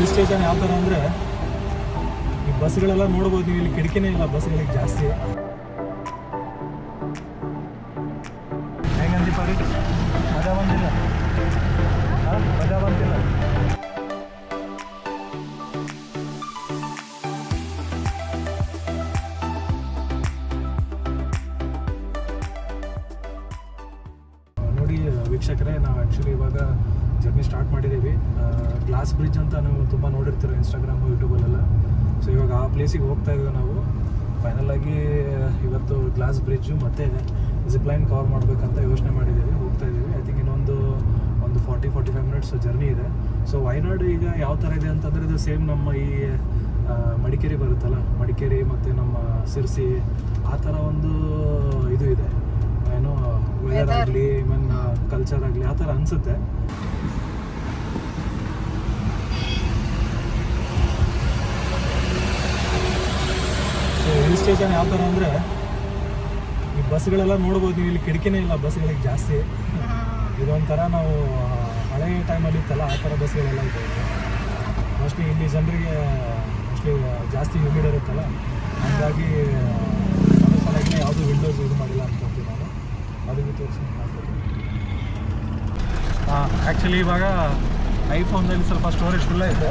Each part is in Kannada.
ಹಿಲ್ ಸ್ಟೇಷನ್ ಯಾವ ಥರ ಅಂದರೆ ಈ ಬಸ್ಗಳೆಲ್ಲ ನೋಡ್ಬೋದು ನೀವು, ಇಲ್ಲಿ ಕಿಟಕಿನೇ ಇಲ್ಲ ಬಸ್ಗಳಿಗೆ ಜಾಸ್ತಿ. ಹೆಂಗಂದೀಪ ರೀ, ಮಜಾ ಬಂದಿಲ್ಲ? ಮಜಾ ಬಂದಿಲ್ಲ. ನೋಡಿ ವೀಕ್ಷಕರೇ, ನಾವು ಆ್ಯಕ್ಚುಲಿ ಇವಾಗ ಜರ್ನಿ ಸ್ಟಾರ್ಟ್ ಮಾಡಿದ್ದೀವಿ. ಗ್ಲಾಸ್ ಬ್ರಿಡ್ಜ್ ಅಂತ ನೀವು ತುಂಬ ನೋಡಿರ್ತೀರ ಇನ್ಸ್ಟಾಗ್ರಾಮು ಯೂಟ್ಯೂಬಲ್ಲೆಲ್ಲ. ಸೊ ಇವಾಗ ಆ ಪ್ಲೇಸಿಗೆ ಹೋಗ್ತಾ ಇದ್ದೀವಿ ನಾವು. ಫೈನಲಾಗಿ ಇವತ್ತು ಗ್ಲಾಸ್ ಬ್ರಿಡ್ಜು ಮತ್ತು ಜಿಪ್ಲೈನ್ ಕವರ್ ಮಾಡಬೇಕಂತ ಯೋಚನೆ ಮಾಡಿದ್ದೀವಿ, ಹೋಗ್ತಾ ಇದ್ದೀವಿ. ಐ ಥಿಂಕ್ ಇನ್ನೊಂದು 40-45 ಮಿನಿಟ್ಸ್ ಜರ್ನಿ ಇದೆ. ಸೊ ವಯನಾಡು ಈಗ ಯಾವ ಥರ ಇದೆ ಅಂತಂದರೆ, ಇದು ಸೇಮ್ ನಮ್ಮ ಈ ಮಡಿಕೇರಿ ಬರುತ್ತಲ್ಲ, ಮಡಿಕೇರಿ ಮತ್ತು ನಮ್ಮ ಸಿರ್ಸಿ ಆ ಥರ ಒಂದು ಇದು ಇದೆ, ಏನೋ ವೆದರ್ ಆಗಲಿ ಇವನ್ ಕಲ್ಚರ್ ಆಗಲಿ ಆ ಥರ ಅನಿಸುತ್ತೆ. ಸೊ ಹಿಲ್ ಸ್ಟೇಷನ್ ಯಾವ ಥರ ಅಂದರೆ ಈ ಬಸ್ಗಳೆಲ್ಲ ನೋಡ್ಬೋದು ನೀವು, ಇಲ್ಲಿ ಕಿಟಕಿನೇ ಇಲ್ಲ ಬಸ್ಗಳಿಗೆ ಜಾಸ್ತಿ. ಇದೊಂಥರ ನಾವು ಹಳೆ ಟೈಮಲ್ಲಿ ಇತ್ತಲ್ಲ ಆ ಥರ ಬಸ್ಗಳೆಲ್ಲ ಇದೆ. ಮೋಸ್ಟ್ಲಿ ಇಲ್ಲಿ ಜನರಿಗೆ ಮೋಸ್ಟ್ಲಿ ಜಾಸ್ತಿ ಹ್ಯೂಮಿಡ್ ಇರುತ್ತಲ್ಲ, ಹಾಗಾಗಿ ಅದ್ರ ಸಲುವಾಗಿ ಯಾವುದೂ ವಿಂಡೋಸ್ ಇದು ಮಾಡಿಲ್ಲ ಅನ್ಕೊಂತೀವಿ ನಾವು. ಅದಕ್ಕೆ ತೋರಿಸ್ಕೊಂಡು ಆ್ಯಕ್ಚುಲಿ ಇವಾಗ ಐಫೋನ್ದಲ್ಲಿ ಸ್ವಲ್ಪ ಸ್ಟೋರೇಜ್ ಫುಲ್ ಇದೆ.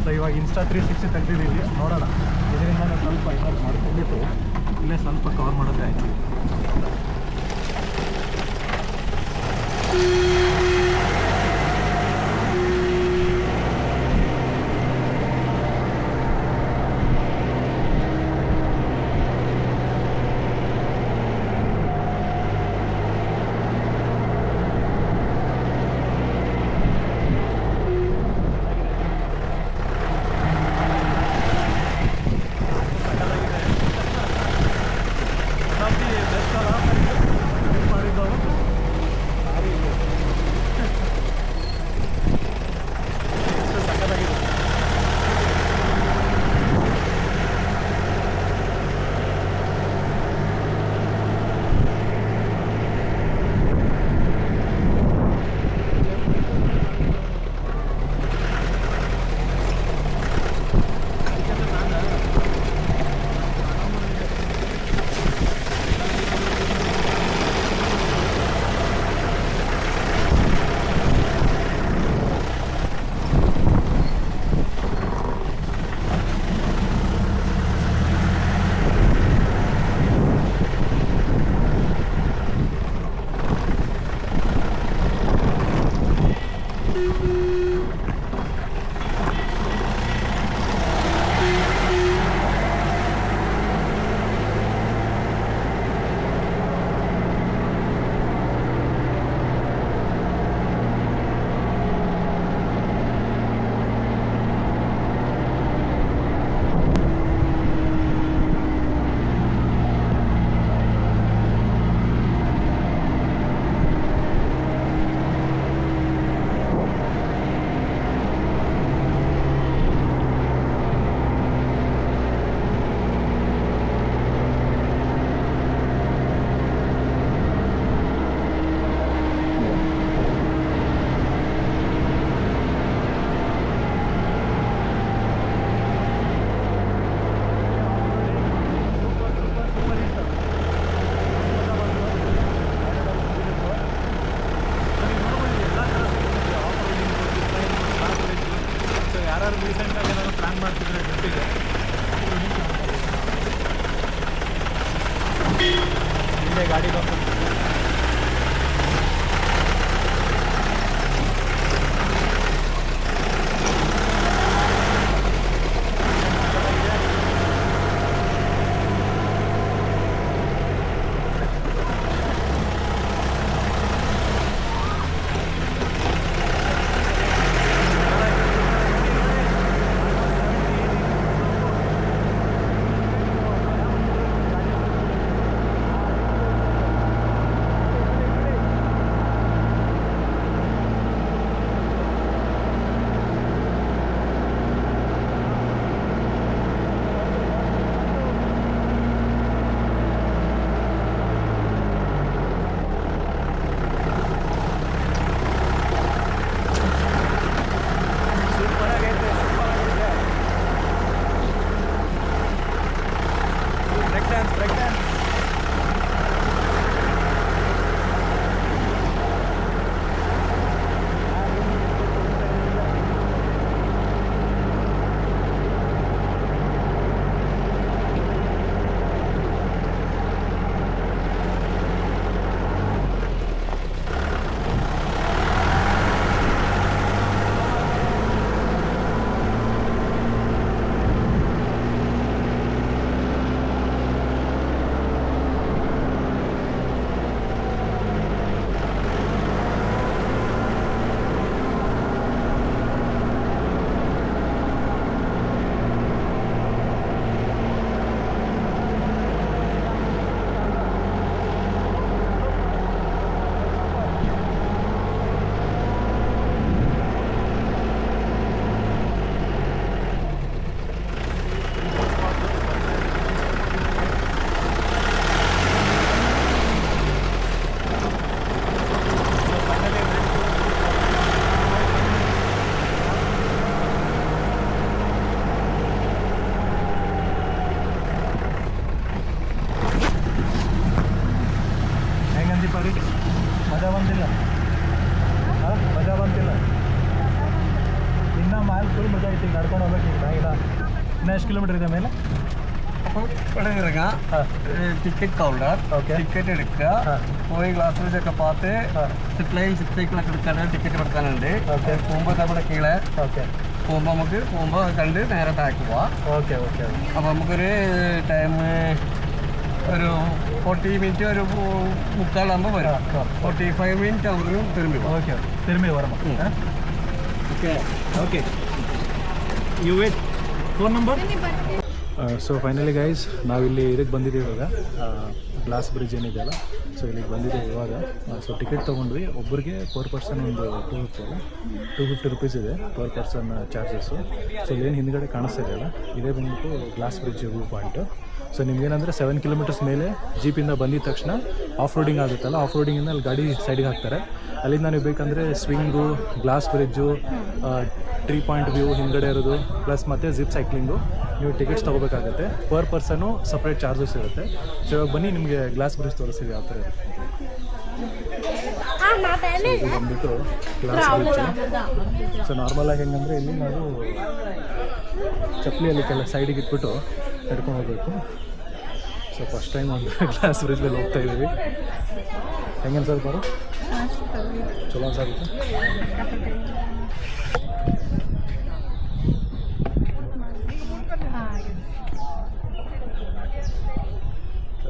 ಸೊ ಇವಾಗ ಇನ್ಸ್ಟಾ 360 ತೆಗೆದಿದ್ದೀವಿ, ನೋಡೋಣ. ಇದರಿಂದ ಸ್ವಲ್ಪ ಏನಾದ್ರು ಮಾಡ್ಕೊಂಡ್ಬಿಟ್ಟು ಇಲ್ಲೇ ಸ್ವಲ್ಪ ಕವರ್ ಮಾಡೋದೇ ಆಯಿತು. ರೀಸೆಂಟಾಗಿ ಏನಾದ್ರು ಪ್ಲ್ಯಾನ್ ಮಾಡ್ತಿದ್ರೆ ಟ್ರಿಪ್ಪಿಗೆ ಇಲ್ಲೇ ಗಾಡಿ ಬಂದು ಮ್ಯಾಲೆ ಫುಲ್ ಮಜಾ ಐತಿ ಈಗ ನಡ್ಕೊಂಡು ಹೋಗ್ಬೇಕು ಈಗ ಮ್ಯಾಗಿನ ಇನ್ನು ಎಷ್ಟು ಕಿಲೋಮೀಟರ್ ಇದೆ ಮೇಲೆ ടിക്കറ്റ് കൗണ്ടർ ടിക്കറ്റ് എടുക്കുക പോയി ഗ്ലാസ് ബ്രിഡ്ജൊക്കെ പാത്ത് സിപ്ലൈൻ സിപ്ലൈക്കിലൊക്കെ എടുക്കാണ്ട് ടിക്കറ്റ് എടുക്കാനുണ്ട് പോകുമ്പോൾ നമ്മുടെ കീഴെ പോകുമ്പോൾ നമുക്ക് പോകുമ്പോൾ കണ്ട് നേരെ താഴേക്ക് പോവാം അപ്പോൾ നമുക്കൊരു ടൈം ഒരു 40 മിനിറ്റ് ഒരു മുക്കാലാകുമ്പോൾ വരും 45 മിനിറ്റ് ആകുമ്പോഴും തിരുമ്പി പോകാം ತಿರುಮಿ ಬರಮ್ಮ okay you wait phone number so finally guys ನಾವಿಲ್ಲಿ ಇದಕ್ಕೆ ಬಂದಿದ್ದೀವಿ ಇವಾಗ ಗ್ಲಾಸ್ ಬ್ರಿಡ್ಜ್ ಏನಿದೆಯಲ್ಲ ಸೊ ಇಲ್ಲಿಗೆ ಬಂದಿದ್ದೀವಿ ಇವಾಗ ಸೊ ಟಿಕೆಟ್ ತೊಗೊಂಡ್ವಿ ಒಬ್ಬರಿಗೆ ಪರ್ ಪರ್ಸನ್ ಒಂದು 250 ರುಪೀಸ್ ಇದೆ ಪರ್ ಪರ್ಸನ್ ಚಾರ್ಜಸ್ಸು ಸೊ ಇಲ್ಲೇನು ಹಿಂದ್ಗಡೆ ಕಾಣಿಸ್ತಾ ಇದೆಯಲ್ಲ ಇದೇ ಬಂದ್ಬಿಟ್ಟು glass bridge view point so ನಿಮ್ಗೇನಂದರೆ 7 ಕಿಲೋಮೀಟರ್ಸ್ ಮೇಲೆ ಜೀಪಿಂದ ಬಂದಿದ ತಕ್ಷಣ ಆಫ್ ರೋಡಿಂಗ್ ಆಗುತ್ತಲ್ಲ ಆಫ್ ರೋಡಿಂಗಿಂದ ಅಲ್ಲಿ ಗಾಡಿ ಸೈಡಿಗೆ ಹಾಕ್ತಾರೆ ಅಲ್ಲಿಂದ ನೀವು ಬೇಕಂದರೆ swing glass bridge tree point view ಹಿಂದ್ಗಡೆ ಇರೋದು ಪ್ಲಸ್ ಮತ್ತು ಜಿಪ್ ಸೈಕ್ಲಿಂಗು ನೀವು ಟಿಕೆಟ್ಸ್ ತೊಗೋಬೇಕಾಗುತ್ತೆ ಪರ್ ಪರ್ಸನು ಸಪ್ರೇಟ್ ಚಾರ್ಜಸ್ ಇರುತ್ತೆ ಸೊ ಇವಾಗ ಬನ್ನಿ ನಿಮಗೆ ಗ್ಲಾಸ್ ಬ್ರಿಡ್ಜ್ ತೋರಿಸ್ತೀವಿ ಯಾವ ಥರ ಇರುತ್ತೆ ಇದು ಬಂದ್ಬಿಟ್ಟು ಗ್ಲಾಸ್ ಬ್ರಿಡ್ಜ್ ಸೊ ನಾರ್ಮಲಾಗಿ ಹೆಂಗಂದರೆ ಇಲ್ಲಿ ನಾವು ಚಪ್ಪಲಿಯಲ್ಲಿ ಕೆಲ ಸೈಡಿಗೆ ಇಟ್ಬಿಟ್ಟು ನಡ್ಕೊಂಡು ಹೋಗಬೇಕು ಸೊ ಫಸ್ಟ್ ಟೈಮ್ ಒಂದು ಗ್ಲಾಸ್ ಬ್ರಿಡ್ಜ್ ಮೇಲೆ ಹೋಗ್ತಾ ಇದ್ದೀವಿ ಹೆಂಗೆ ಅನ್ಸೋದು ಬರೋ ಚಲೋ ಅನ್ಸಾಗುತ್ತೆ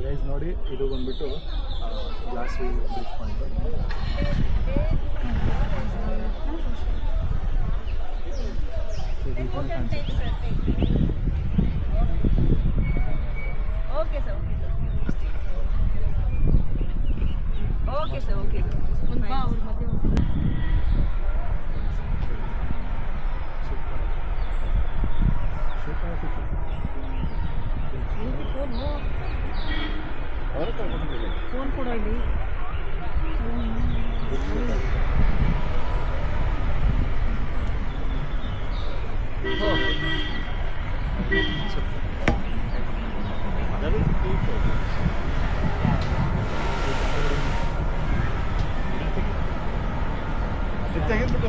ಗೈಸ್ ನೋಡಿ ಇದು ಬಂದ್ಬಿಟ್ಟು glass bridge point okay sir ಒಂದು ಬಾ ಅವ್ರ ಮಧ್ಯೆ ಫೋನ್ ಕೊಡೋ ಇಲ್ಲಿ ತೆಗೆದ್ಬಿಟ್ಟು